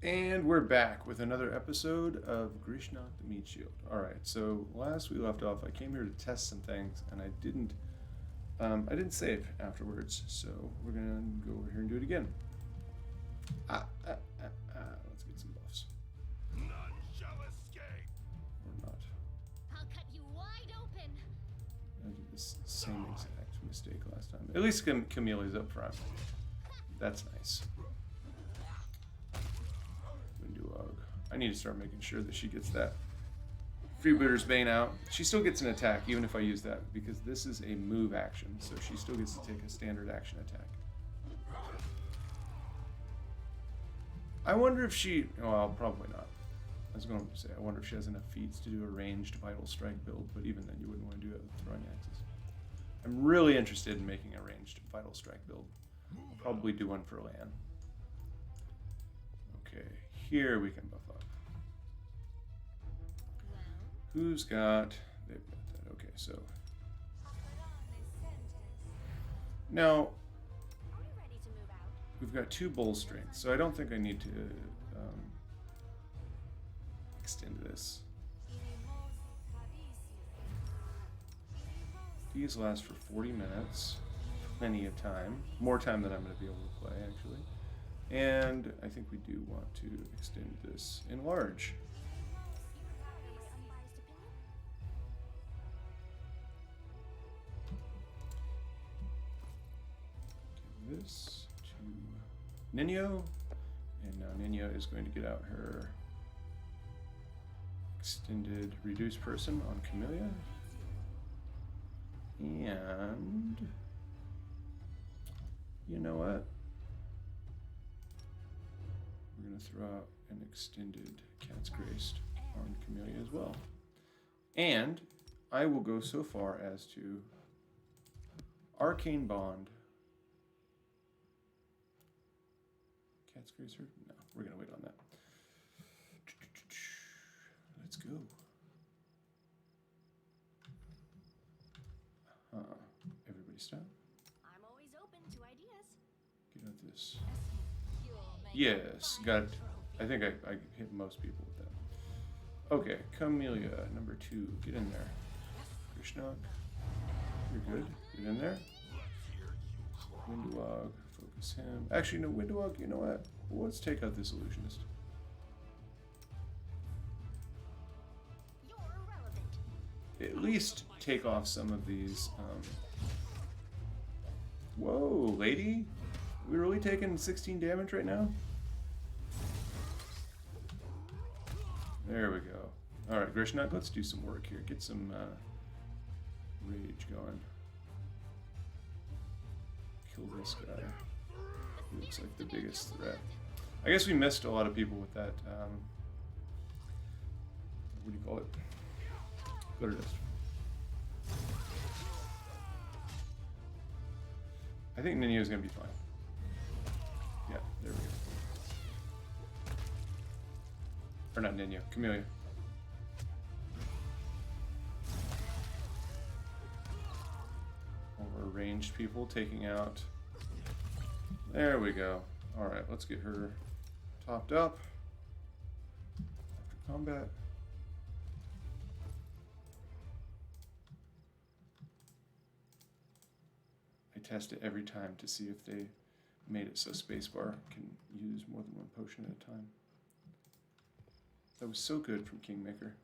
And we're back with another episode of Grishnahk the Meat Shield. Alright, so last we left off, I came here to test some things, and I didn't save afterwards, so we're gonna go over here and do it again. Let's get some buffs. None shall escape. Or not. I'll cut you wide open. I did this same exact mistake last time. At least Camille's up front. That's nice. I need to start making sure that she gets that Freebooter's Bane out. She still gets an attack, even if I use that, because this is a move action, so she still gets to take a standard action attack. I wonder if she... Well, probably not. I was going to say, I wonder if she has enough feats to do a ranged Vital Strike build, but even then you wouldn't want to do it with throwing axes. I'm really interested in making a ranged Vital Strike build. I'll probably do one for Lan. Okay, here we can buff up. Who's got... They've got that. Okay, so... Now, we've got 2 bull strengths, so I don't think I need to extend this. These last for 40 minutes. Plenty of time. More time than I'm going to be able to play, actually. And I think we do want to extend this in large. Give this to Ninyo. And now Ninyo is going to get out her extended reduced person on Camellia. And you know what? We're going to throw out an extended Cat's Graced on Camellia as well. And I will go so far as to Arcane Bond. Cat's Gracer? No, we're going to wait on that. Let's go. Everybody stop. I'm always open to ideas. Get out this. Yes, got it. I think I hit most people with that. Okay, Camellia, number 2. Get in there. Grishnahk, you're good. Get in there. Windowog, focus him. Actually, no, Windowog, you know what? Let's take out this illusionist. You're irrelevant. At least take off some of these. Whoa, lady. We really taking 16 damage right now? There we go. Alright, Grishnahk, let's do some work here. Get some rage going. Kill this guy. He looks like the biggest threat. I guess we missed a lot of people with that, what do you call it? Glitter Dust. I think Ninja's gonna be fine. Yeah, there we go. Or not Ninja, Camellia. Over ranged people taking out. There we go. Alright, let's get her topped up. After combat. I test it every time to see if they made it so spacebar can use more than one potion at a time. That was so good from Kingmaker.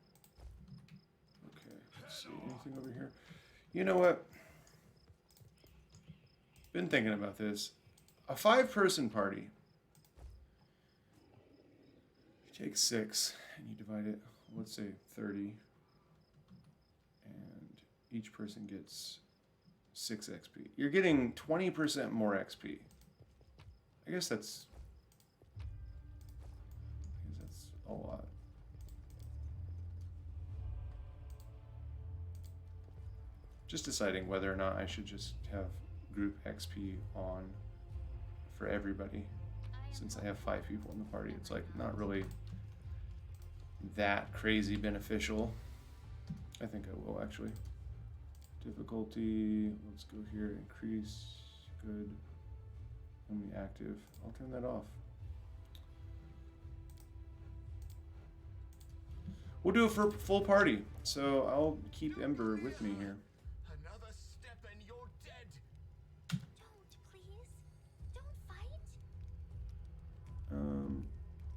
Okay, let's see, anything over here? You know what? Been thinking about this. A 5-person party. You take 6 and you divide it, let's say 30. And each person gets 6 XP. You're getting 20% more XP. I guess that's a lot. Just deciding whether or not I should just have group XP on for everybody. Since I have 5 people in the party, it's like not really that crazy beneficial. I think I will actually. Difficulty, let's go here, increase, good. Only active. I'll turn that off. We'll do it for a full party. So I'll keep Ember with me here. Another step and you're dead. Don't, please. Don't fight.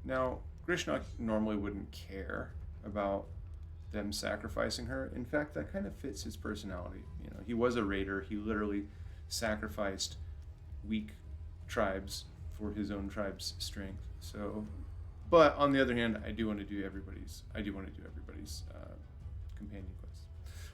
Now, Grishnahk normally wouldn't care about them sacrificing her. In fact, that kind of fits his personality. You know, he was a raider. He literally sacrificed weak tribes for his own tribe's strength. So, but on the other hand, I do want to do everybody's companion quest.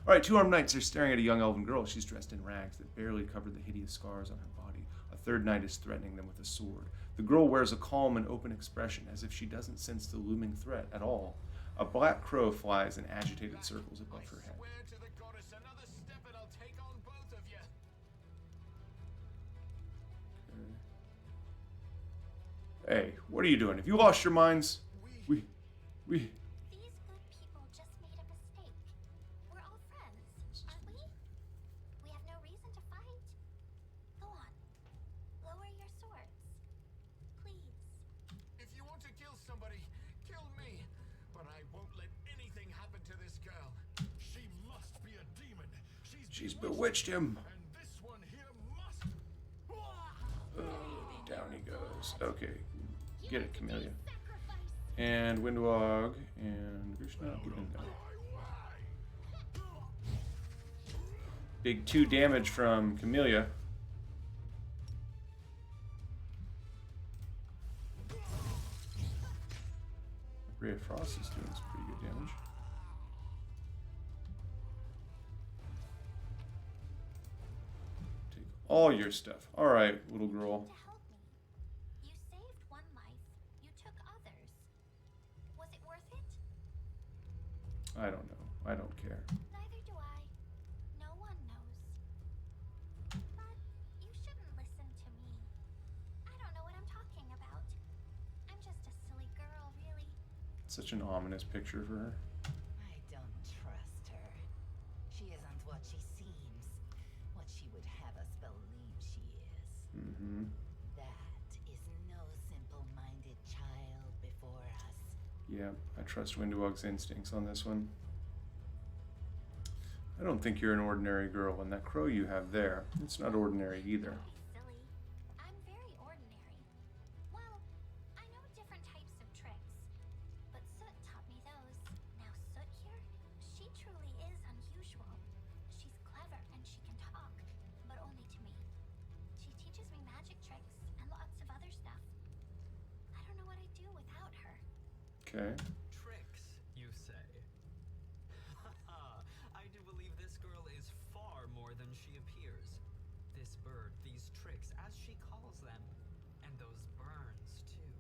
All right, two armed knights are staring at a young elven girl. She's dressed in rags that barely cover the hideous scars on her body. A third knight is threatening them with a sword. The girl wears a calm and open expression, as if she doesn't sense the looming threat at all. A black crow flies in agitated circles above her head. Swear to the goddess, another step and I'll take on both of you. Hey, what are you doing? Have you lost your minds? We. These good people just made a mistake. We're all friends, aren't we? We have no reason to fight. Go on. Lower your swords. Please. If you want to kill somebody, kill me. But I won't let anything happen to this girl. She must be a demon. She's bewitched him. And this one here must. Down he goes. Okay. Get it, Camellia. Sacrifice. And Windwog and Grishnahk, get in there. Big 2 damage from Camellia. Ray of Frost is doing some pretty good damage. Take all your stuff. Alright, little girl. To help me. You saved one life. You took others. Was it worth it? I don't know. I don't care. Neither do I. No one knows. But you shouldn't listen to me. I don't know what I'm talking about. I'm just a silly girl, really. Such an ominous picture for her. I don't trust her. She isn't what she seems, what she would have us believe she is. Mm-hmm. That is no simple-minded child before us. Yeah, I trust Windwog's instincts on this one. I don't think you're an ordinary girl, and that crow you have there, it's not ordinary either. Don't be silly. I'm very ordinary. Well, I know different types of tricks, but Soot taught me those. Now Soot here, she truly is unusual. She's clever and she can talk, but only to me. She teaches me magic tricks and lots of other stuff. I don't know what I'd do without her. Okay. Tricks, you say? I do believe this girl is far more than she appears. This bird, these tricks, as she calls them. And those burns, too.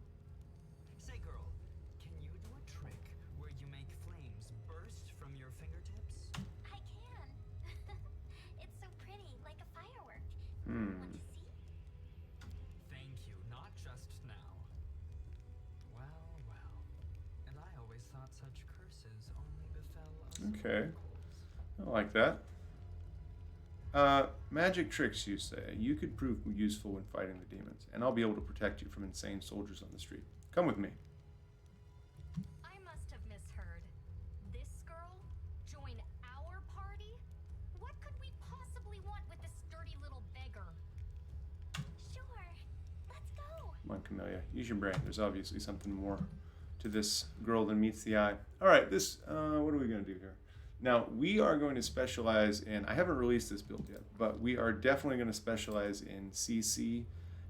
Say, girl, can you do a trick where you make flames burst from your fingertips? I can. It's so pretty, like a firework. Hmm. Want to see? Thank you, not just now. Well, well. And I always thought such curses only befell us. Okay. I like that. Magic tricks, you say. You could prove useful when fighting the demons, and I'll be able to protect you from insane soldiers on the street. Come with me. I must have misheard. This girl join our party? What could we possibly want with this dirty little beggar? Sure. Let's go. Come on, Camellia. Use your brain. There's obviously something more to this girl than meets the eye. All right, what are we going to do here? Now, we are going to specialize in, I haven't released this build yet, but we are definitely going to specialize in CC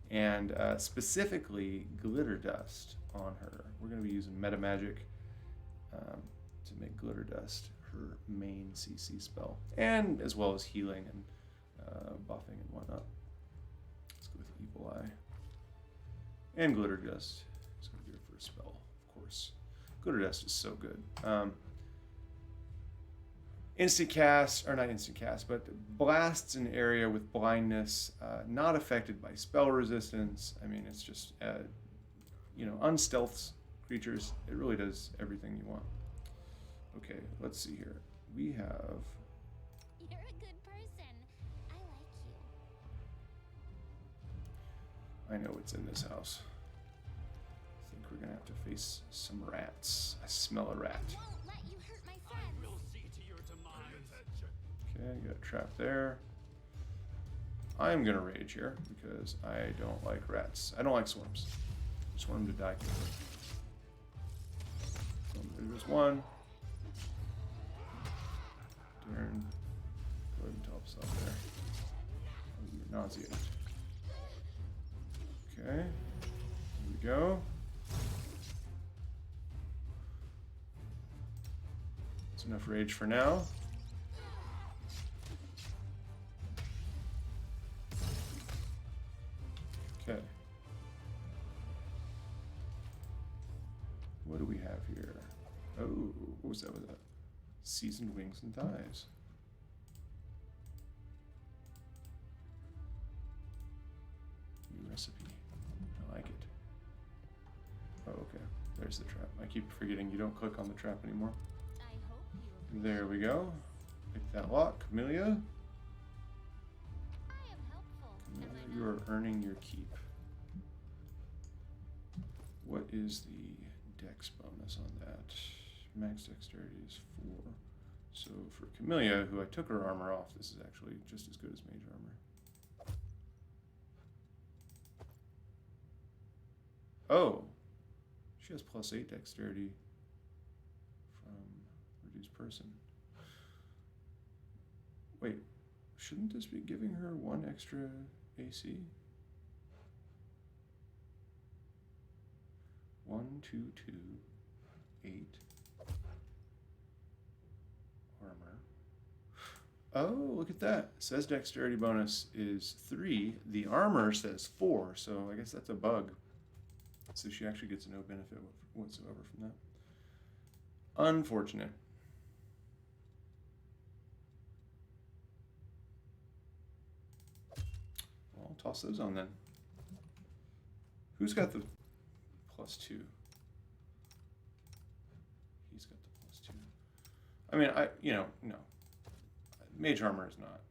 and specifically Glitter Dust on her. We're going to be using Meta Magic to make Glitter Dust her main CC spell, and as well as healing and buffing and whatnot. Let's go with Evil Eye. And Glitter Dust is going to be her first spell, of course. Glitter Dust is so good. Instant cast, or not instant cast, but blasts an area with blindness, not affected by spell resistance. I mean, it's just, unstealths creatures. It really does everything you want. Okay, let's see here. We have... You're a good person. I like you. I know what's in this house. I think we're going to have to face some rats. I smell a rat. I won't let you Okay, got a trap there. I'm gonna rage here because I don't like rats. I don't like swarms. I just want them to die quickly. So there's one. Darren, go ahead and top us off there. Oh, you're nauseated. Okay, here we go. That's enough rage for now. Okay. What do we have here? Oh, what was that? Was that seasoned wings and thighs? New recipe. I like it. Oh, okay. There's the trap. I keep forgetting you don't click on the trap anymore. I hope you. There we go. Pick that lock, Camellia. I am helpful. Camellia, Am I you not? are earning your keep. What is the dex bonus on that? Max dexterity is 4. So for Camellia, who I took her armor off, this is actually just as good as mage armor. Oh! She has +8 dexterity from reduced person. Wait, shouldn't this be giving her 1 extra AC? 1, 2, 2, 8. Armor. Oh, look at that. It says dexterity bonus is 3. The armor says 4, so I guess that's a bug. So she actually gets no benefit whatsoever from that. Unfortunate. Well, I'll toss those on then. Who's got the +2? He's got the +2. I mean, no. Mage armor is not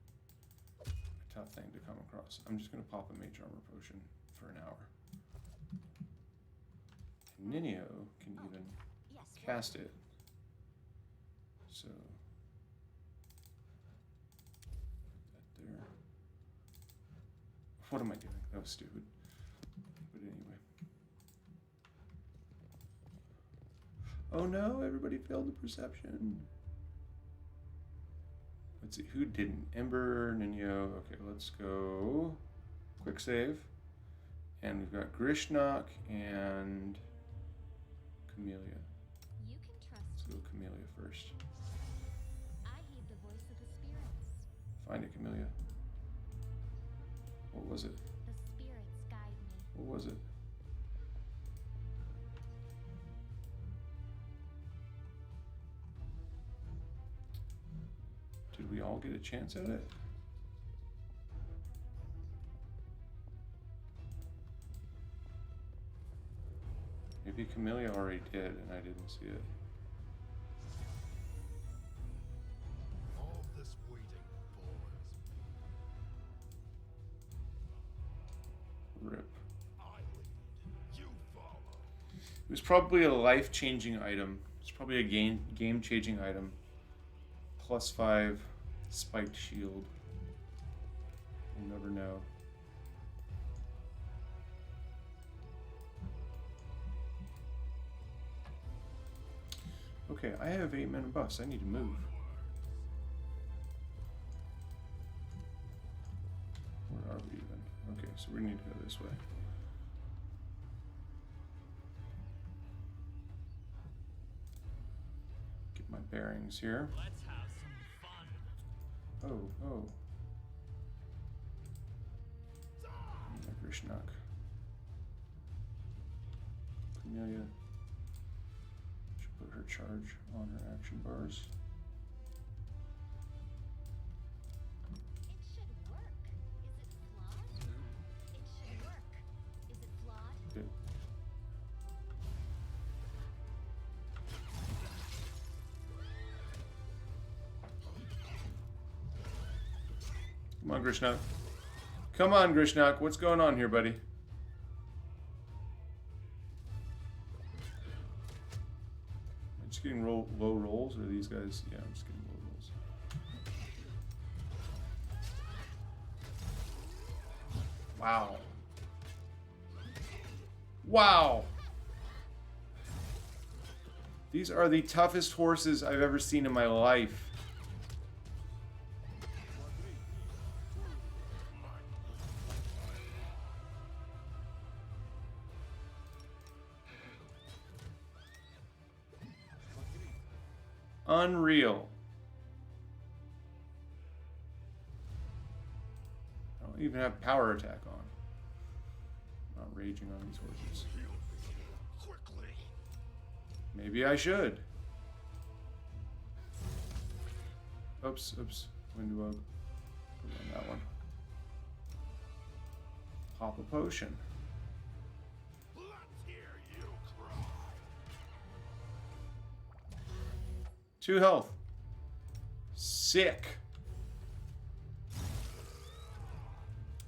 a tough thing to come across. I'm just going to pop a mage armor potion for an hour. And Ninio can even Yes. cast it. So, put that there. What am I doing? That was stupid. But anyway. Oh no, everybody failed the perception. Let's see, who didn't? Ember, Ninio. Okay, let's go. Quick save. And we've got Grishnahk and Camellia. You can trust Let's me. go Camellia first. I heed the voice of the spirits. Find it, Camellia. What was it? The spirits guide me. What was it? Did we all get a chance at it? Maybe Camellia already did and I didn't see it. All this waiting bores me. Rip. I lead, you follow. It was probably a life-changing item. It's probably a game-changing item. +5 spiked shield. You'll never know. Okay, I have 8 men buffs. I need to move. Where are we even? Okay, so we need to go this way. Get my bearings here. Let's have some fun. Oh. Grishnahk. Camellia should put her charge on her action bars. It should work. Is it flawed? It should work. Is it flawed? Good. Come on, Grishnahk. Come on, Grishnahk. What's going on here, buddy? Am I just getting low rolls, or are these guys? Yeah, I'm just getting low rolls. Wow. Wow. These are the toughest horses I've ever seen in my life. Unreal. I don't even have power attack on. I'm not raging on these horses. Quickly. Maybe I should. Oops, oops. Windbug. Put on that one. Pop a potion. Let's hear you cry. 2 health. Sick.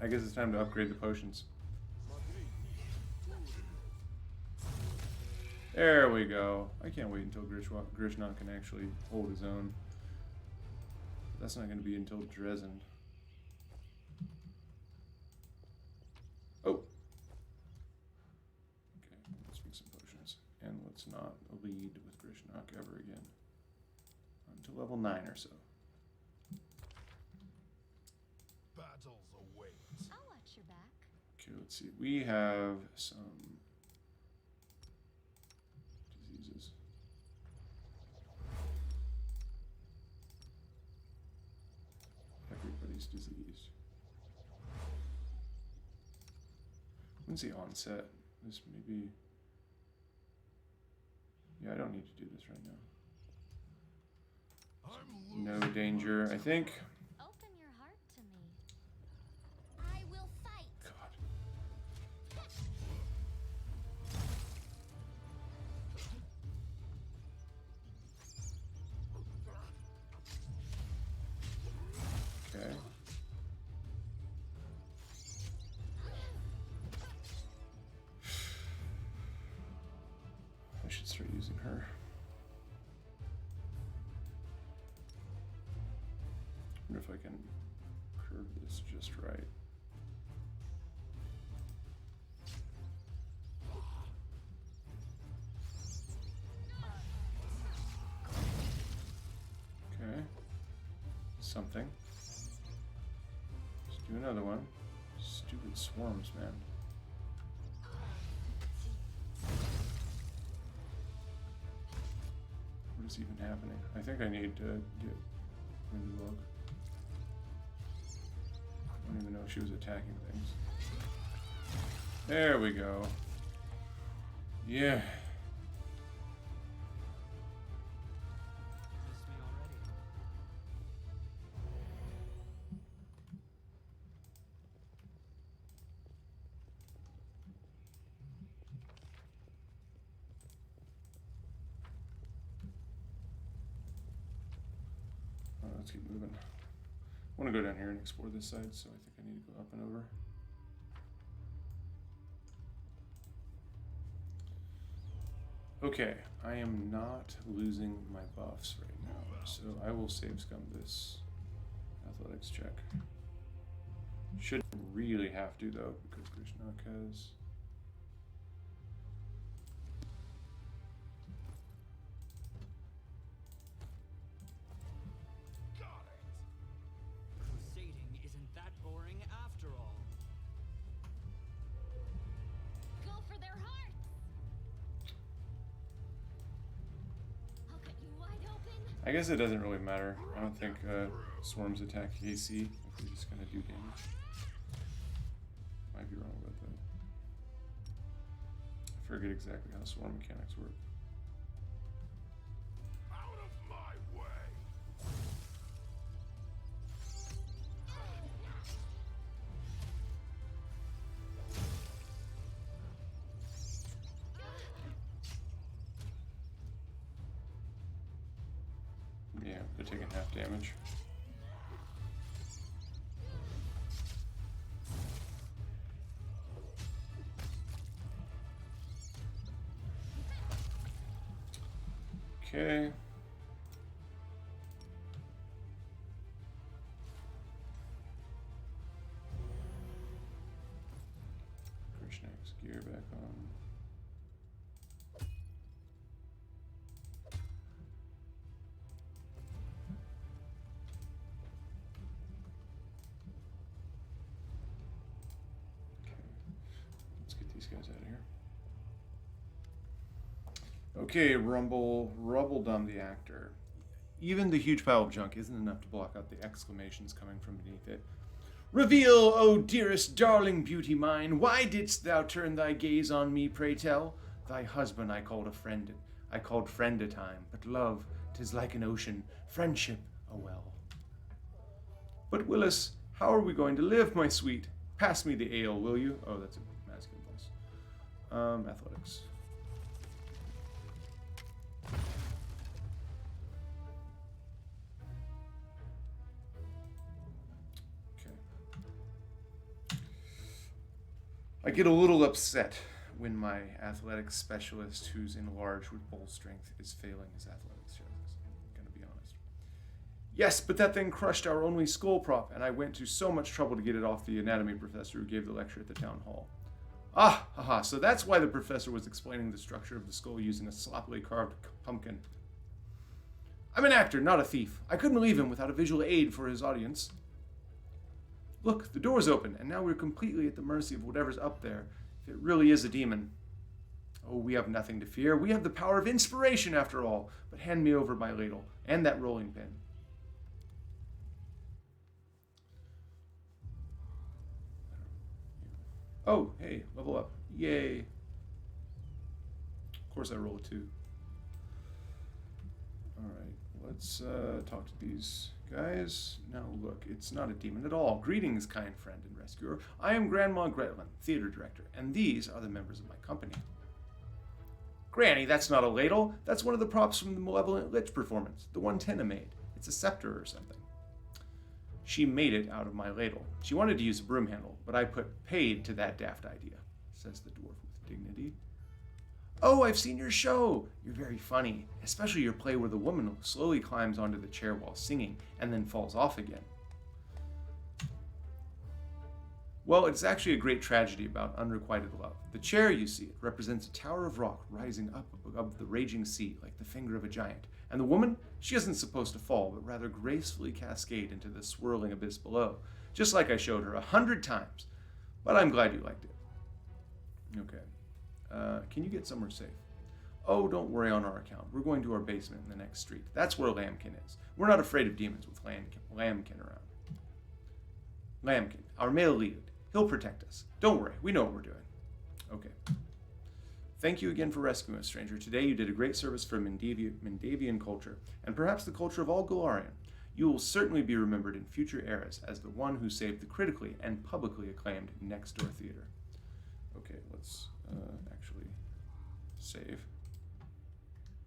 I guess it's time to upgrade the potions. There we go. I can't wait until Grishnahk can actually hold his own. That's not going to be until Dresden. Oh. Okay, let's make some potions. And let's not lead with Grishnahk ever again. Until level 9 or so. Battles await. I'll watch your back. Okay, let's see. We have some diseases. Everybody's diseased. When's the onset? This may be... Yeah, I don't need to do this right now. No danger, I think. Open your heart to me. I will fight. God. Okay. I should start using her. I wonder if I can curve this just right. Okay. Something. Let's do another one. Stupid swarms, man. What is even happening? I think I need to get Windbug. I don't even know if she was attacking things. There we go. Yeah. Missed me already. Let's keep moving. I want to go down here and explore this side, so I think I need to go up and over. Okay, I am not losing my buffs right now, so I will save scum this athletics check. Shouldn't really have to though, because Grishnahk has... Got it. Crusading isn't that boring after all. Go for their hearts. I'll cut you wide open. I guess it doesn't really matter. I don't think swarms attack AC if they're just gonna do damage. Might be wrong about that. I forget exactly how swarm mechanics work. Out of my way. Yeah, they're taking half damage. Okay. Okay, Rubbledum the actor. Even the huge pile of junk isn't enough to block out the exclamations coming from beneath it. Reveal, O dearest, darling beauty mine, why didst thou turn thy gaze on me, pray tell? Thy husband I called friend a time, but love, 'tis like an ocean, friendship a well. But Willis, how are we going to live, my sweet? Pass me the ale, will you? Oh, that's a masculine voice. Athletics. I get a little upset when my athletics specialist, who's enlarged with bull strength, is failing his athletics checks. I'm gonna be honest. Yes, but that thing crushed our only skull prop, and I went to so much trouble to get it off the anatomy professor who gave the lecture at the town hall. Ah, haha, so that's why the professor was explaining the structure of the skull using a sloppily carved pumpkin. I'm an actor, not a thief. I couldn't leave him without a visual aid for his audience. Look, the door's open, and now we're completely at the mercy of whatever's up there, if it really is a demon. Oh, we have nothing to fear. We have the power of inspiration, after all. But hand me over my ladle, and that rolling pin. Oh, hey, level up. Yay. Of course I roll a 2. Alright, let's talk to these guys. Now look, it's not a demon at all. Greetings, kind friend and rescuer. I am Grandma Gretlin, theater director, and these are the members of my company. Granny, that's not a ladle. That's one of the props from the Malevolent Lich performance, the one Tenna made. It's a scepter or something. She made it out of my ladle. She wanted to use a broom handle, but I put paid to that daft idea, says the dwarf with dignity. Oh, I've seen your show. You're very funny, especially your play where the woman slowly climbs onto the chair while singing and then falls off again. Well, it's actually a great tragedy about unrequited love. The chair, you see, it represents a tower of rock rising up above the raging sea like the finger of a giant. And the woman, she isn't supposed to fall, but rather gracefully cascade into the swirling abyss below, just like I showed her 100 times. But I'm glad you liked it. Okay. Can you get somewhere safe? Oh, don't worry on our account. We're going to our basement in the next street. That's where Lambkin is. We're not afraid of demons with Lambkin around. Lambkin, our male lead. He'll protect us. Don't worry. We know what we're doing. Okay. Thank you again for rescuing us, stranger. Today you did a great service for Mendavian culture, and perhaps the culture of all Golarion. You will certainly be remembered in future eras as the one who saved the critically and publicly acclaimed Next Door Theater. Okay, let's actually save.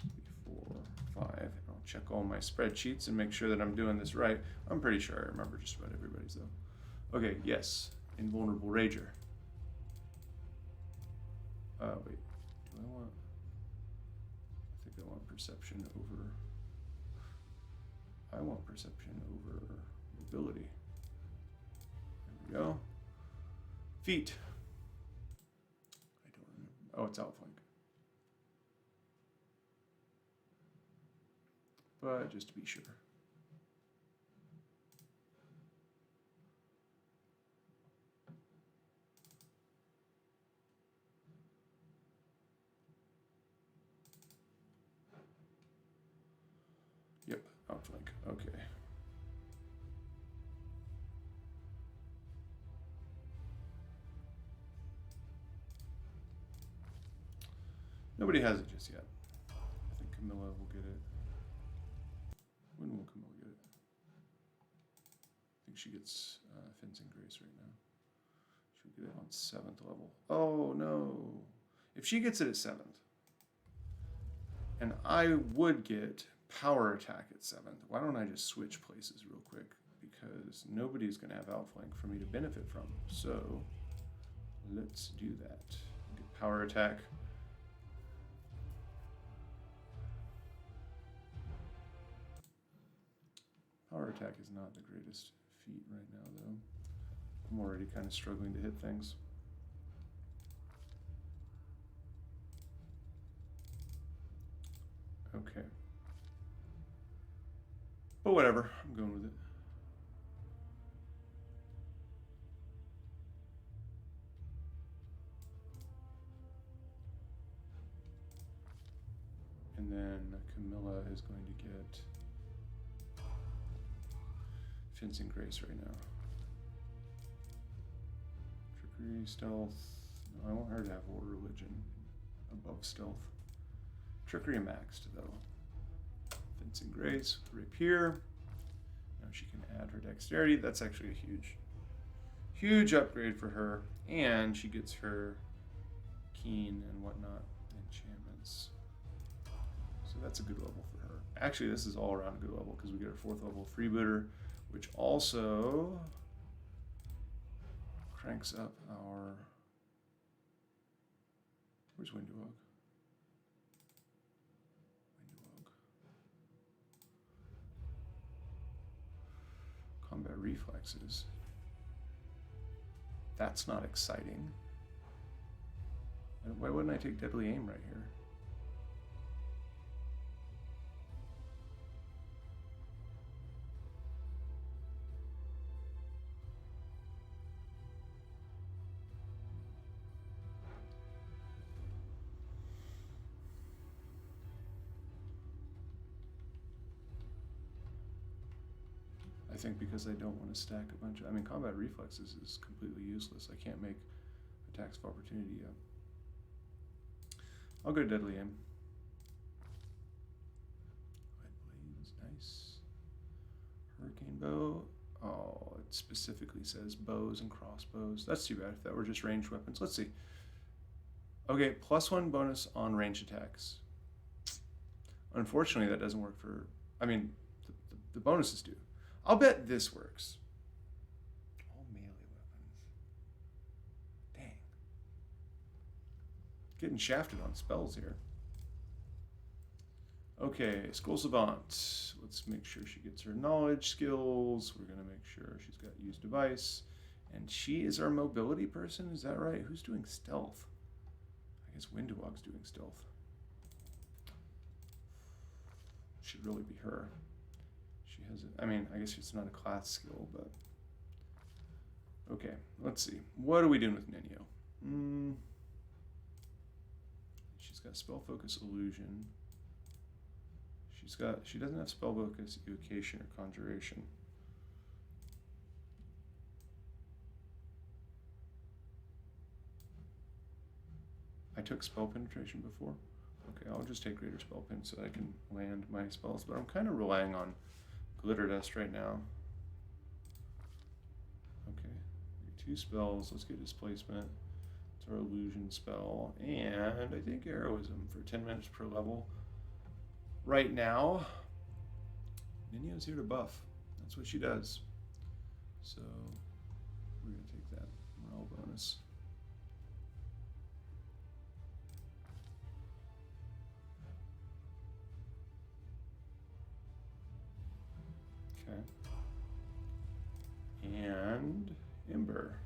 3, 4, 5. And I'll check all my spreadsheets and make sure that I'm doing this right. I'm pretty sure I remember just about everybody's though. Okay, yes. Invulnerable Rager. Wait. Do I want... I think I want perception over... I want perception over mobility. There we go. Feet. I don't remember. Oh, it's outflank. But just to be sure. Yep, outflank. Okay. Nobody has it just yet. I think Camilla will get it. When will Camilla get it? I think she gets Fencing Grace right now. She'll get it on 7th level. Oh no! If she gets it at 7th, and I would get Power Attack at 7th, why don't I just switch places real quick? Because nobody's going to have Outflank for me to benefit from. So let's do that. Get Power Attack. Power Attack is not the greatest feat right now, though. I'm already kind of struggling to hit things. Okay. But whatever, I'm going with it. And then Camilla is going to get Fencing Grace right now. Trickery, Stealth. No, I want her to have War Religion above Stealth. Trickery maxed though. Fencing Grace, Rapier. Now she can add her Dexterity. That's actually a huge upgrade for her. And she gets her Keen and whatnot enchantments. So that's a good level for her. Actually, this is all around a good level because we get our 4th level Freebooter, which also cranks up our... Where's Windowog? Combat reflexes. That's not exciting. Why wouldn't I take Deadly Aim right here? I think because I don't want to stack a bunch of... I mean, combat reflexes is completely useless. I can't make attacks of opportunity yet. I'll go Deadly Aim. Red Blaze, nice. Hurricane Bow. Oh, it specifically says bows and crossbows. That's too bad if that were just ranged weapons. Let's see. Okay, +1 bonus on ranged attacks. Unfortunately, that doesn't work for... I mean, the bonuses do. I'll bet this works. All melee weapons. Dang. Getting shafted on spells here. Okay, Skull Savant. Let's make sure she gets her knowledge skills. We're going to make sure she's got use device. And she is our mobility person, is that right? Who's doing stealth? I guess Windowog's doing stealth. Should really be her. She has it. I mean, I guess it's not a class skill, but okay. Let's see. What are we doing with Ninyo? She's got spell focus, illusion. She doesn't have spell focus, evocation, or conjuration. I took spell penetration before. Okay, I'll just take greater spell pen so I can land my spells, but I'm kind of relying on Glitter Dust right now. Okay, 2 spells. Let's get displacement. It's our illusion spell, and I think heroism for 10 minutes per level. Right now, Ninyo's here to buff. That's what she does. So we're gonna take that morale bonus. Okay. And Ember.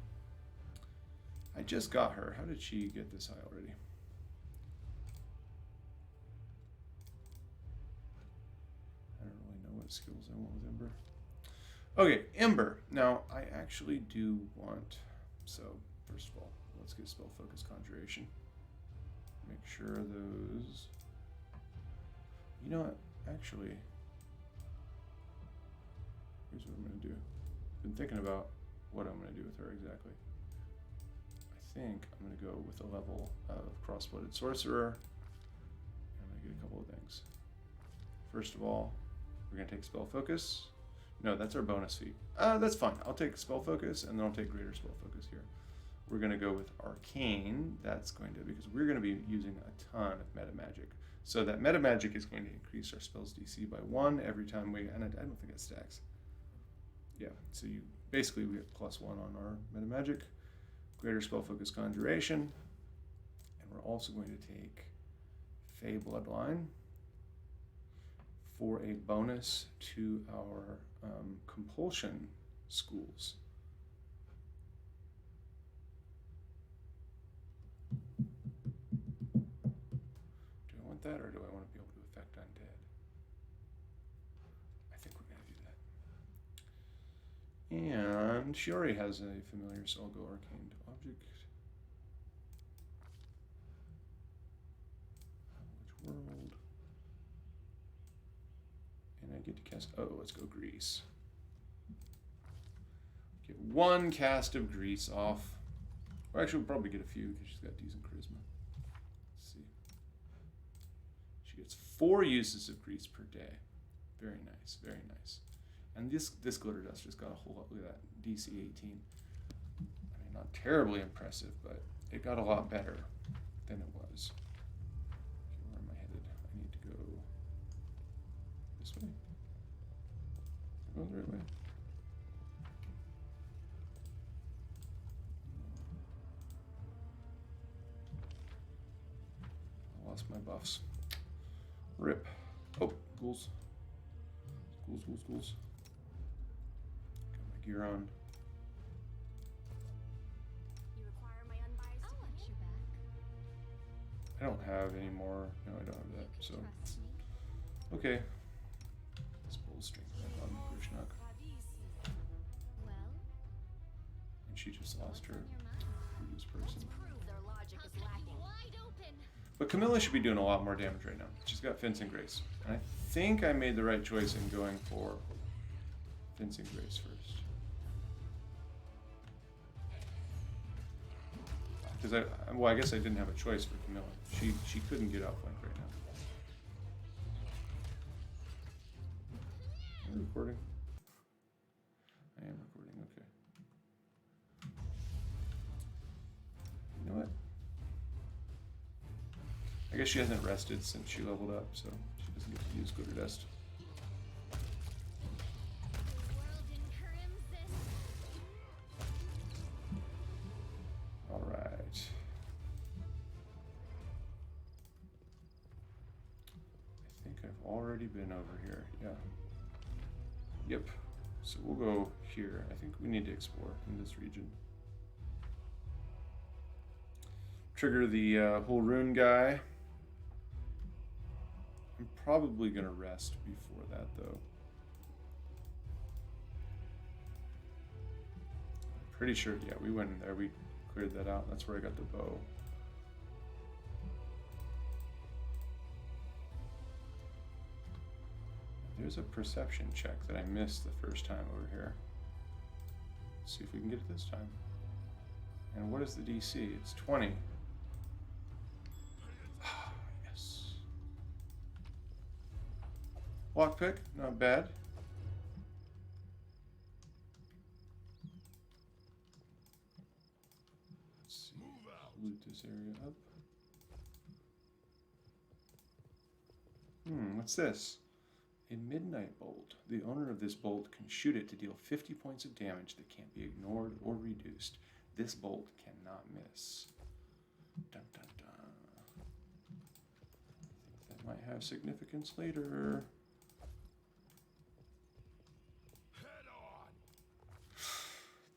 I just got her. How did she get this high already? I don't really know what skills I want with Ember. Okay, Ember. Now, I actually do want... So, first of all, let's get Spell Focus Conjuration. Make sure those... You know what? Actually... Here's what I'm going to do. I've been thinking about what I'm going to do with her exactly. I think I'm going to go with a level of Cross-Blooded Sorcerer. I'm going to get a couple of things. First of all, we're going to take Spell Focus. No, that's our bonus feat. That's fine. I'll take Spell Focus, and then I'll take Greater Spell Focus here. We're going to go with Arcane. That's going to, because we're going to be using a ton of Meta Magic. So that Meta Magic is going to increase our spells DC by 1 every time we, and I don't think it stacks. Yeah, so you basically we get +1 on our Meta Magic, Greater Spell Focus Conjuration, and we're also going to take Fey Bloodline for a bonus to our compulsion schools. Do I want that, or do I want to be able to affect undead? I think we're going to do that. And she already has a familiar, so I'll go Arcane Object. Knowledge World. get to cast? Oh, let's go Grease. Get one cast of Grease off. Or actually, we'll probably get a few because she's got decent charisma. Let's see. She gets 4 uses of Grease per day. Very nice, very nice. And this glitter dust just got a whole lot. Look at that, DC 18. I mean, not terribly impressive, but it got a lot better than it was. Okay, where am I headed? I need to go this way. Am I going the right way? I lost my buffs. Rip. Oh, ghouls. Ghouls. Got my gear on. You require my unbiased opinion? I don't have any more. No, I don't have that. So, Trust me. okay. Let's pull strength back on Grishnahk. Well, And she just lost her on your mind? previous person. Prove their logic is lacking. Wide open. But Camilla should be doing a lot more damage right now. She's got Fencing Grace. And I think I made the right choice in going for Fencing Grace first. Because I guess I didn't have a choice for Camilla. She couldn't get outflanked right now. Am I recording? I am recording, okay. You know what? I guess she hasn't rested since she leveled up, so she doesn't get to use Glitter Dust. The world in crimson. Alright. I think I've already been over here, yeah. Yep. So we'll go here. I think we need to explore in this region. Trigger the whole rune guy. I'm probably going to rest before that, though. I'm pretty sure, yeah, we went in there. We cleared that out. That's where I got the bow. There's a perception check that I missed the first time over here. Let's see if we can get it this time. And what is the DC? It's 20. Yes. Lockpick, not bad. Let's see. Loot this area up. What's this? A midnight bolt. The owner of this bolt can shoot it to deal 50 points of damage that can't be ignored or reduced. This bolt cannot miss. Dun dun dun. I think that might have significance later.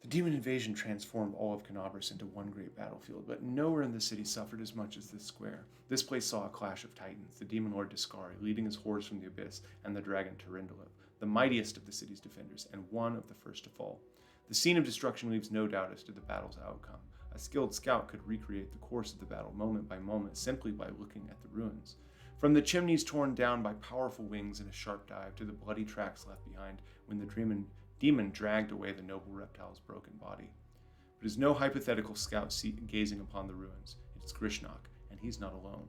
The demon invasion transformed all of Canobris into one great battlefield, but nowhere in the city suffered as much as this square. This place saw a clash of titans, the demon lord Discari leading his hordes from the abyss, and the dragon Tarindalip, the mightiest of the city's defenders, and one of the first to fall. The scene of destruction leaves no doubt as to the battle's outcome. A skilled scout could recreate the course of the battle moment by moment simply by looking at the ruins. From the chimneys torn down by powerful wings in a sharp dive to the bloody tracks left behind when the demon dragged away the noble reptile's broken body. But it is no hypothetical scout gazing upon the ruins. It's Grishnahk, and he's not alone.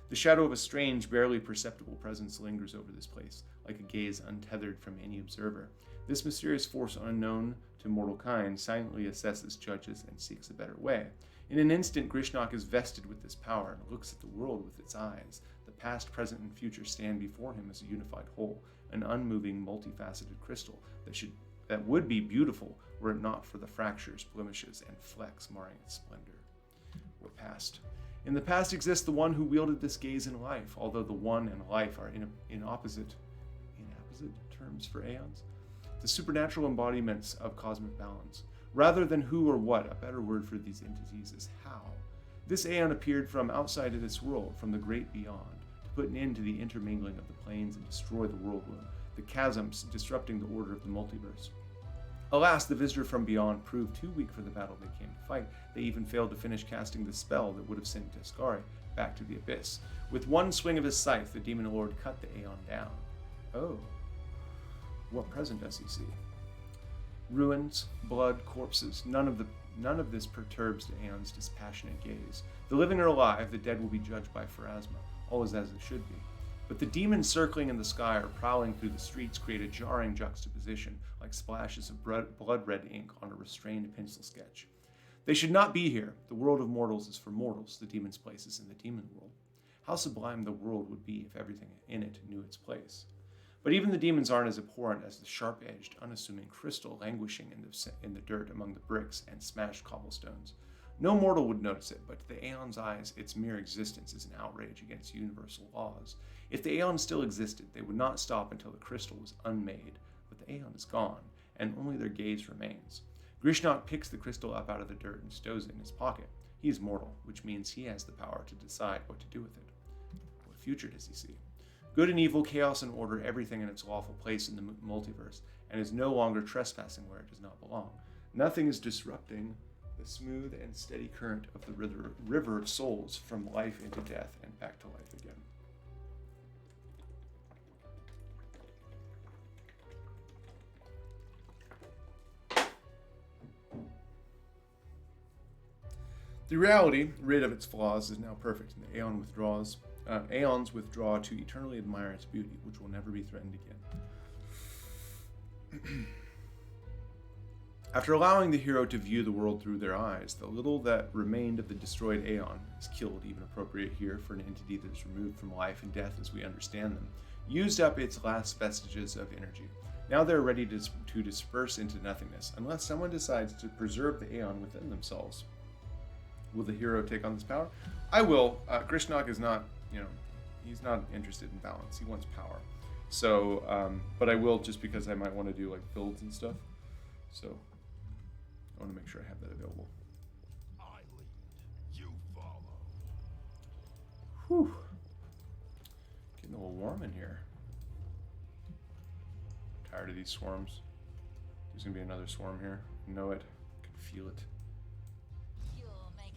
The shadow of a strange, barely perceptible presence lingers over this place, like a gaze untethered from any observer. This mysterious force unknown to mortal kind silently assesses, judges, and seeks a better way. In an instant, Grishnahk is vested with this power and looks at the world with its eyes. The past, present, and future stand before him as a unified whole, an unmoving, multifaceted crystal that would be beautiful were it not for the fractures, blemishes, and flecks marring its splendor. What past? In the past exists the one who wielded this gaze in life, although the one and life are in opposite terms for aeons. The supernatural embodiments of cosmic balance. Rather than who or what, a better word for these entities is how. This aeon appeared from outside of this world, from the great beyond, to put an end to the intermingling of the planes and destroy the world-womb, the chasms disrupting the order of the multiverse. Alas, the visitor from beyond proved too weak for the battle they came to fight. They even failed to finish casting the spell that would have sent Discari back to the abyss. With one swing of his scythe, the demon lord cut the aeon down. Oh. What present does he see? Ruins, blood, corpses. None of this perturbs Aeon's dispassionate gaze. The living are alive, the dead will be judged by Pharasma. All is as it should be. But the demons circling in the sky or prowling through the streets create a jarring juxtaposition, like splashes of blood-red ink on a restrained pencil sketch. They should not be here. The world of mortals is for mortals, the demon's place is in the demon world. How sublime the world would be if everything in it knew its place. But even the demons aren't as abhorrent as the sharp-edged, unassuming crystal languishing in the dirt among the bricks and smashed cobblestones. No mortal would notice it, but to the Aeon's eyes, its mere existence is an outrage against universal laws. If the Aeon still existed, they would not stop until the crystal was unmade. But the Aeon is gone, and only their gaze remains. Grishnahk picks the crystal up out of the dirt and stows it in his pocket. He is mortal, which means he has the power to decide what to do with it. What future does he see? Good and evil, chaos and order, everything in its lawful place in the multiverse, and is no longer trespassing where it does not belong. Nothing is disrupting the smooth and steady current of the river of souls from life into death and back to life again. The reality, rid of its flaws, is now perfect, and the aeons withdraw to eternally admire its beauty, which will never be threatened again. After allowing the hero to view the world through their eyes, the little that remained of the destroyed Aeon is killed, even appropriate here for an entity that is removed from life and death as we understand them, used up its last vestiges of energy. Now they're ready to disperse into nothingness, unless someone decides to preserve the Aeon within themselves. Will the hero take on this power? I will. Grishnahk is not, he's not interested in balance. He wants power. So, but I will just because I might want to do like builds and stuff. So, I want to make sure I have that available. I lead, you follow. Whew. Getting a little warm in here. Tired of these swarms. There's going to be another swarm here. I know it. I can feel it.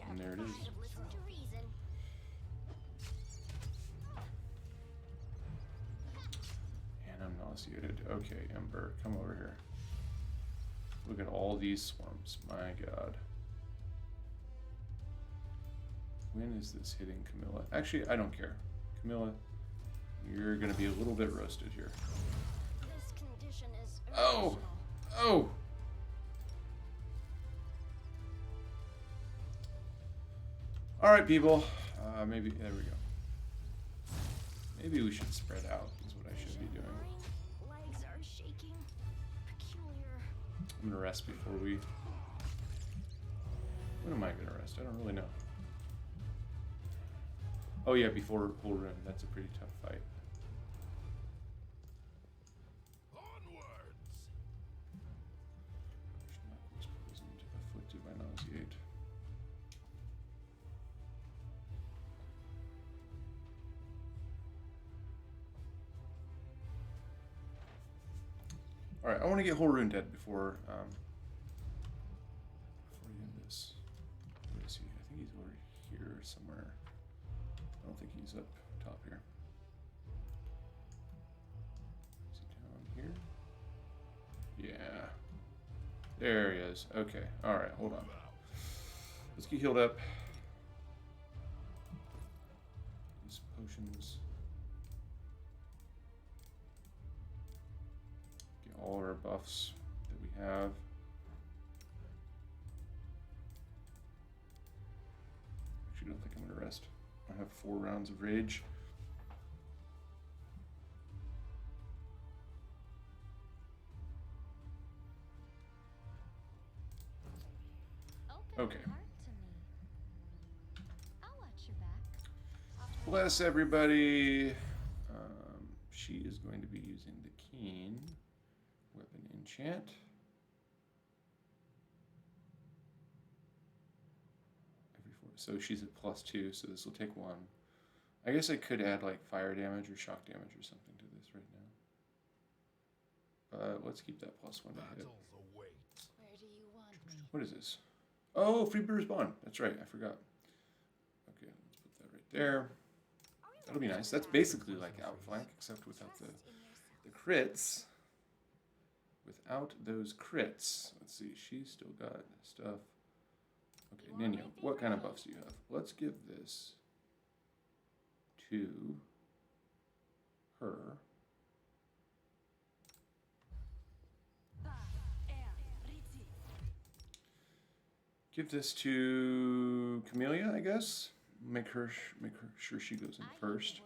And there it is. Listen to reason. And I'm nauseated. Okay, Ember, come over here. Look at all these swarms. My god. When is this hitting Camilla? Actually, I don't care. Camilla, you're going to be a little bit roasted here. This condition is Oh! Oh! Alright, people. Maybe, there we go. Maybe we should spread out, is what I should be doing. Legs are shaking. Peculiar. I'm gonna rest before we... When am I gonna rest? I don't really know. Oh yeah, before Bullrun. That's a pretty tough fight. Onwards! Grishnahk was poisoned, afflicted by nauseate. Alright, I want to get Horun dead before we end this. Where is he? I think he's over here somewhere. I don't think he's up top here. Is he down here? Yeah. There he is. Okay. Alright, hold on. Let's get healed up. These potions. All our buffs that we have. Actually, don't think I'm going to rest. I have 4 rounds of rage. Okay. I'll watch your back. Bless everybody. She is going to be using the Keen weapon enchant. Every 4. So she's at +2, so this will take 1. I guess I could add like fire damage or shock damage or something to this right now. But let's keep that +1 to hit. Battles await. Where do you want me? What is this? Oh, Freebirder's Bond. That's right, I forgot. Okay, let's put that right there. That'll be nice. That's basically like Outflank, except without the crits. without those crits. Let's see, she's still got stuff. Okay, Nino, what kind of buffs do you have? Let's give this to her. Give this to Camellia, I guess. Make her sure she goes in first.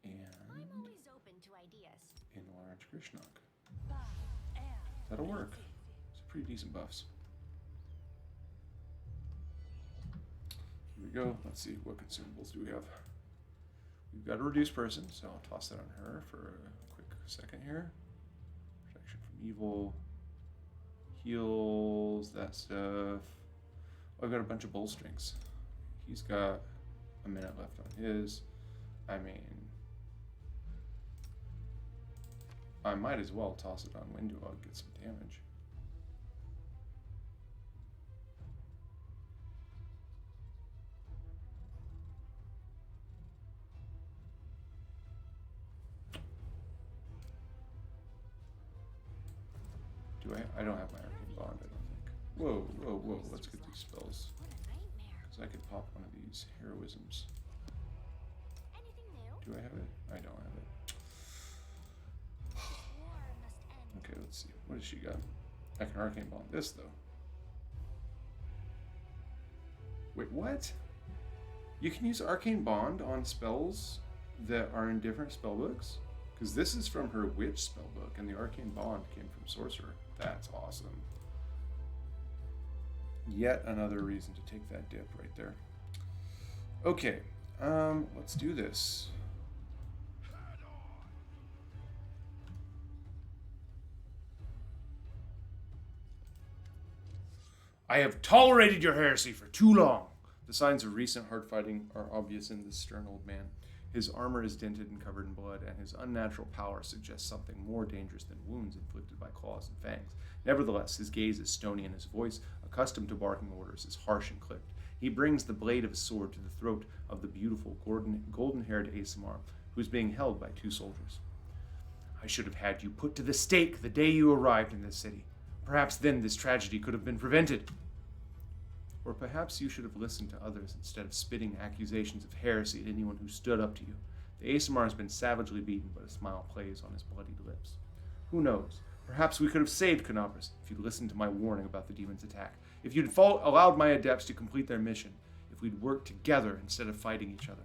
And I'm always open to ideas. enlarge Grishnahk. That'll work. It's pretty decent buffs. Here we go. Let's see, what consumables do we have? We've got a reduced person, so I'll toss that on her for a quick second here. Protection from evil. Heals, that stuff. Oh, I've got a bunch of bull strings. He's got a minute left on his. I mean, I might as well toss it on Windowog, get some damage. Do I don't have my arcane bond, I don't think. Whoa, whoa, whoa, let's get these spells. What a nightmare. Because I could pop one of these heroisms. Anything new? Do I have it? I don't have it. War must end. Okay, let's see. What has she got? I can arcane bond this, though. Wait, what? You can use arcane bond on spells that are in different spellbooks? Because this is from her witch spellbook, and the arcane bond came from sorcerer. That's awesome. Yet another reason to take that dip right there. Okay, let's do this. I have tolerated your heresy for too long. The signs of recent hard fighting are obvious in this stern old man. His armor is dented and covered in blood, and his unnatural power suggests something more dangerous than wounds inflicted by claws and fangs. Nevertheless, his gaze is stony, and his voice, accustomed to barking orders, is harsh and clipped. He brings the blade of his sword to the throat of the beautiful, golden-haired Asimar, who is being held by two soldiers. I should have had you put to the stake the day you arrived in this city. Perhaps then this tragedy could have been prevented. Or perhaps you should have listened to others instead of spitting accusations of heresy at anyone who stood up to you. The Asimar has been savagely beaten, but a smile plays on his bloodied lips. Who knows? Perhaps we could have saved Canopus if you'd listened to my warning about the demon's attack. If you'd allowed my adepts to complete their mission. If we'd worked together instead of fighting each other.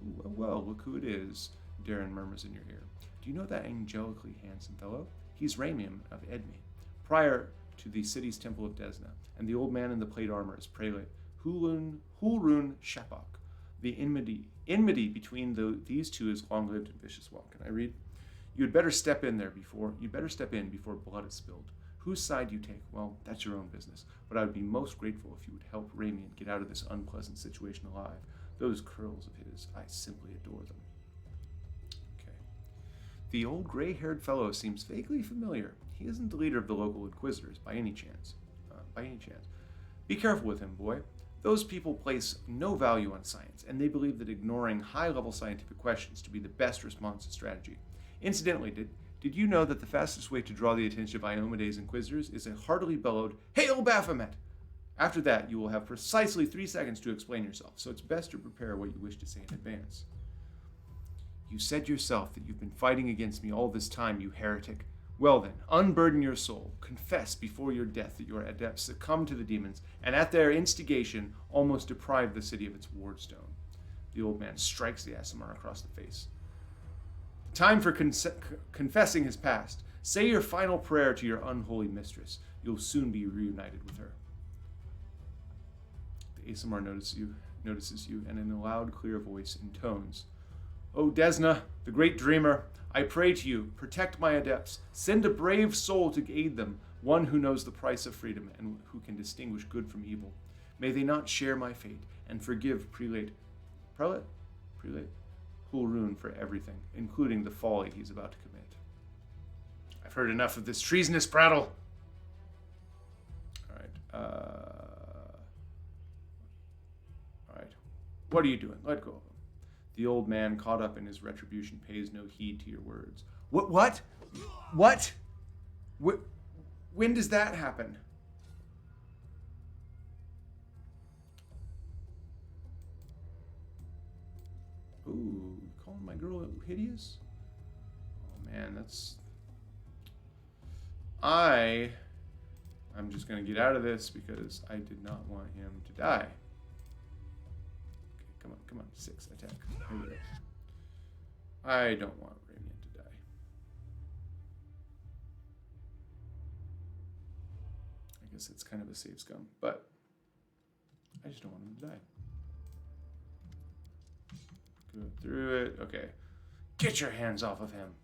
Well, look who it is, Darren murmurs in your ear. Do you know that angelically handsome fellow? He's Ramium of Edme, prior to the city's temple of Desna, and the old man in the plate armor is Prelate Hulrun Shapok. The enmity between these two is long-lived and vicious. Well, can I read? You'd better step in before blood is spilled. Whose side you take, well, that's your own business. But I would be most grateful if you would help Ramian get out of this unpleasant situation alive. Those curls of his, I simply adore them. Okay. The old gray-haired fellow seems vaguely familiar. He isn't the leader of the local Inquisitors, by any chance. Be careful with him, boy. Those people place no value on science, and they believe that ignoring high-level scientific questions to be the best response and strategy. Incidentally, did you know that the fastest way to draw the attention of Iomede's Inquisitors is a heartily bellowed, "Hail Baphomet!" After that, you will have precisely 3 seconds to explain yourself, so it's best to prepare what you wish to say in advance. You said yourself that you've been fighting against me all this time, you heretic. Well then, unburden your soul, confess before your death that your adepts succumbed to the demons, and at their instigation, almost deprived the city of its wardstone. The old man strikes the Asimar across the face. Time for confessing has passed. Say your final prayer to your unholy mistress. You'll soon be reunited with her. The Asimar notices you, and in a loud, clear voice intones, O Desna, the great dreamer, I pray to you, protect my adepts. Send a brave soul to aid them, one who knows the price of freedom and who can distinguish good from evil. May they not share my fate and forgive Prelate Hulrun for everything, including the folly he's about to commit. I've heard enough of this treasonous prattle. All right. What are you doing? Let go of him. The old man, caught up in his retribution, pays no heed to your words. What? What? When does that happen? Ooh, calling my girl hideous? Oh man, that's... I'm just gonna get out of this because I did not want him to die. Okay, come on, 6, attack. Here we go. I don't want Ramian to die. I guess it's kind of a safe scum, but I just don't want him to die. Go through it. Okay. Get your hands off of him.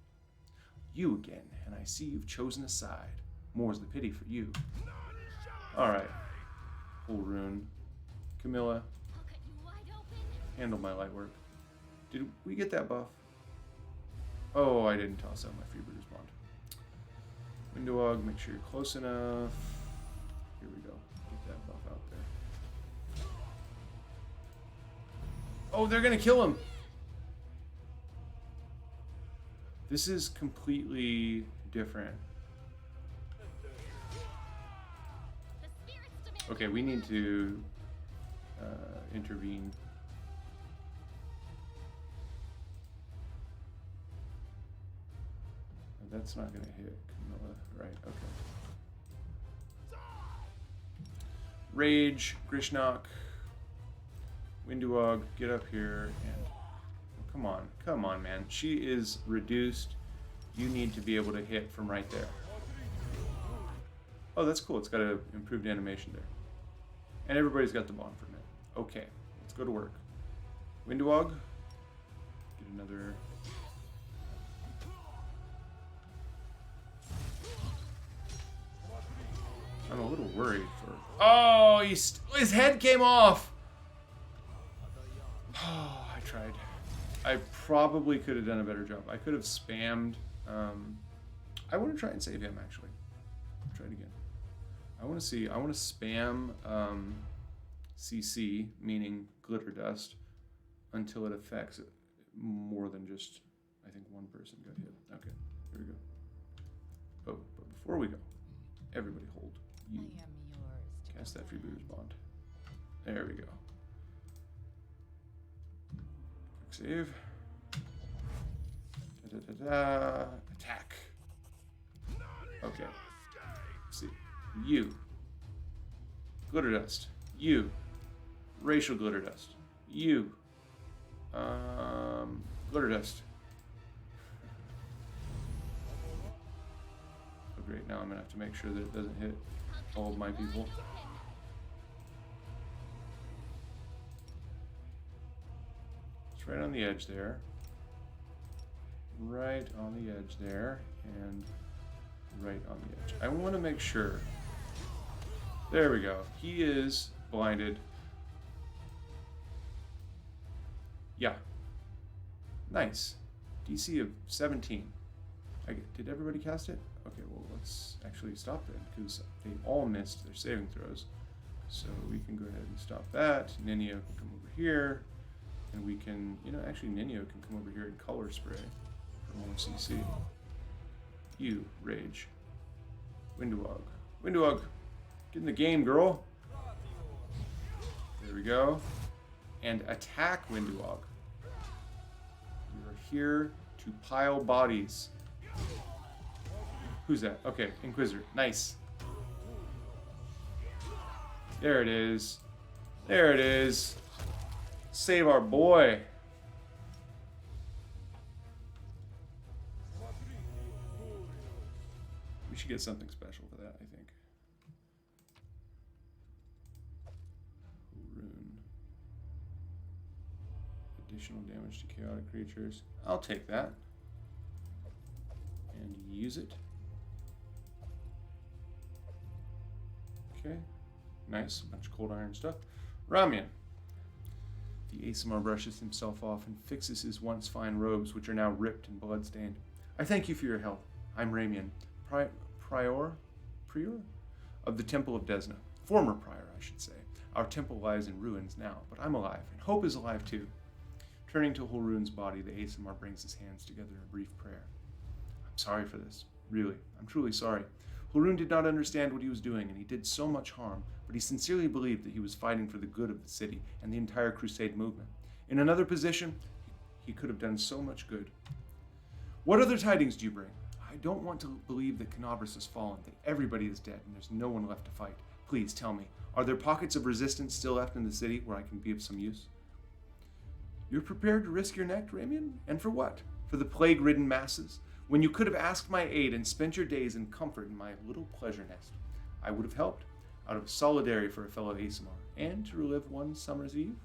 You again, and I see you've chosen a side. More's the pity for you. Alright. Full rune. Camilla, I'll cut you wide open. handle my light work. Did we get that buff? Oh, I didn't toss out my Freebooter's Bond. Windowog, make sure you're close enough. Here we go. Get that buff out there. Oh, they're gonna kill him! This is completely different. The spirits demand. Okay, we need to intervene. That's not gonna hit Camilla, right? Okay. Rage, Grishnahk, Windowog, get up here and come on, man. She is reduced. You need to be able to hit from right there. Oh, that's cool. It's got an improved animation there. And everybody's got the bond for a minute. Okay, let's go to work. Windowog, get another... I'm a little worried for... Oh, his head came off! Oh, I tried. I probably could have done a better job. I could have spammed... I want to try and save him, actually. Try it again. I want to spam CC, meaning glitter dust, until it affects it more than just, I think, one person got hit. Okay, here we go. Oh, but before we go, everybody hold. You I am yours to cast that command. Freebooter's Bond. There we go. Quick save. Da-da-da-da. Attack. Okay. See. You. Glitter dust. You. Racial glitter dust. You. Glitter dust. Oh great, now I'm gonna have to make sure that it doesn't hit all of my people. It's right on the edge there. Right on the edge there. And right on the edge. I want to make sure. There we go. He is blinded. Yeah. Nice. DC of 17. Did everybody cast it? Okay, well, let's actually stop it because they all missed their saving throws. So we can go ahead and stop that. Ninio can come over here. And we can, actually Ninio can come over here and color spray for more CC. You, Rage. Windowog. Windowog, get in the game, girl. There we go. And attack Windowog. You are here to pile bodies. Who's that? Okay, Inquisitor. Nice. There it is. There it is. Save our boy. We should get something special for that, I think. Rune. Additional damage to chaotic creatures. I'll take that. And use it. Okay. Nice. A bunch of cold iron stuff. Ramian. The ASMR brushes himself off and fixes his once fine robes, which are now ripped and bloodstained. I thank you for your help. I'm Ramian, prior of the Temple of Desna. Former prior, I should say. Our temple lies in ruins now, but I'm alive, and hope is alive too. Turning to Hulrun's body, the Asimar brings his hands together in a brief prayer. I'm sorry for this. Really, I'm truly sorry. Hulrun did not understand what he was doing, and he did so much harm, but he sincerely believed that he was fighting for the good of the city and the entire Crusade movement. In another position, he could have done so much good. What other tidings do you bring? I don't want to believe that Canobras has fallen, that everybody is dead, and there's no one left to fight. Please tell me, are there pockets of resistance still left in the city where I can be of some use? You're prepared to risk your neck, Ramian? And for what? For the plague-ridden masses? When you could have asked my aid and spent your days in comfort in my little pleasure nest, I would have helped, out of solidarity for a fellow Asimar, and to relive one summer's eve.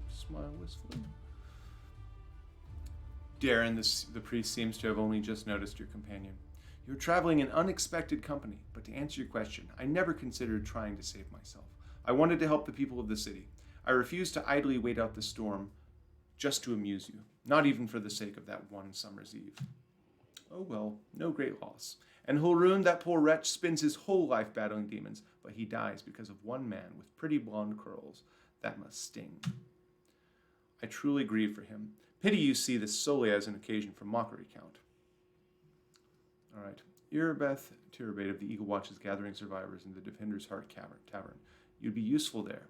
Smile wistfully. Darren, the priest, seems to have only just noticed your companion. You're traveling in unexpected company, but to answer your question, I never considered trying to save myself. I wanted to help the people of the city. I refused to idly wait out the storm just to amuse you, not even for the sake of that one summer's eve. Oh well, no great loss. And Hulrun, that poor wretch, spends his whole life battling demons, but he dies because of one man with pretty blonde curls. That must sting. I truly grieve for him. Pity you see this solely as an occasion for mockery, Count. All right. Irabeth Tirabate of the Eagle Watch is gathering survivors in the Defender's Heart Tavern. You'd be useful there.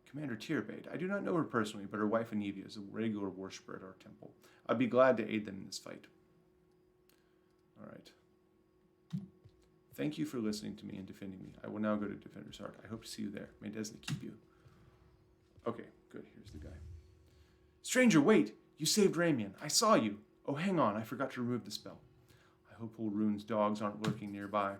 Commander Tirabate, I do not know her personally, but her wife Anivia is a regular worshiper at our temple. I'd be glad to aid them in this fight. All right. Thank you for listening to me and defending me. I will now go to Defender's Heart. I hope to see you there. May Desna keep you. Okay, good. Here's the guy. Stranger, wait! You saved Ramian. I saw you. Oh, hang on. I forgot to remove the spell. I hope Hulrun's dogs aren't lurking nearby.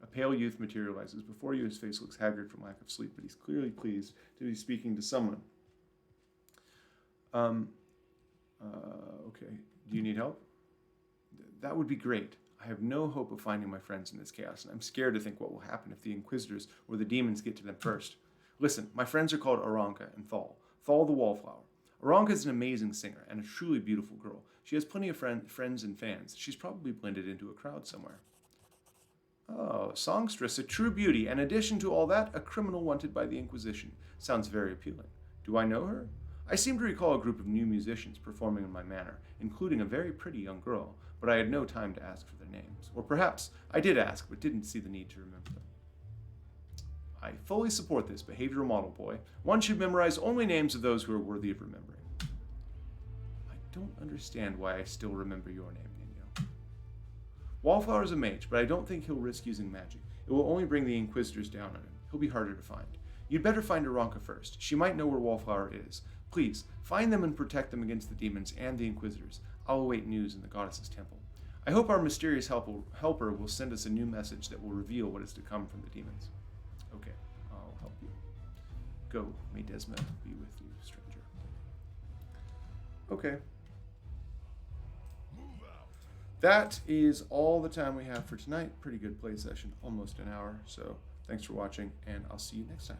A pale youth materializes before you. His face looks haggard from lack of sleep, but he's clearly pleased to be speaking to someone. Okay. Do you need help? That would be great. I have no hope of finding my friends in this chaos, and I'm scared to think what will happen if the Inquisitors or the demons get to them first. Listen, my friends are called Aranka and Thal. Thal the Wallflower. Aranka is an amazing singer and a truly beautiful girl. She has plenty of friends and fans. She's probably blended into a crowd somewhere. Oh, songstress, a true beauty, and in addition to all that, a criminal wanted by the Inquisition. Sounds very appealing. Do I know her? I seem to recall a group of new musicians performing in my manor, including a very pretty young girl, but I had no time to ask for their names. Or perhaps I did ask, but didn't see the need to remember them. I fully support this behavioral model, boy. One should memorize only names of those who are worthy of remembering. I don't understand why I still remember your name, Nino. Wallflower is a mage, but I don't think he'll risk using magic. It will only bring the Inquisitors down on him. He'll be harder to find. You'd better find Aranka first. She might know where Wallflower is. Please, find them and protect them against the demons and the Inquisitors. I'll await news in the goddess's temple. I hope our mysterious helper will send us a new message that will reveal what is to come from the demons. Okay, I'll help you. Go, may Desma be with you, stranger. Okay. Move out. That is all the time we have for tonight. Pretty good play session, almost an hour. So thanks for watching, and I'll see you next time.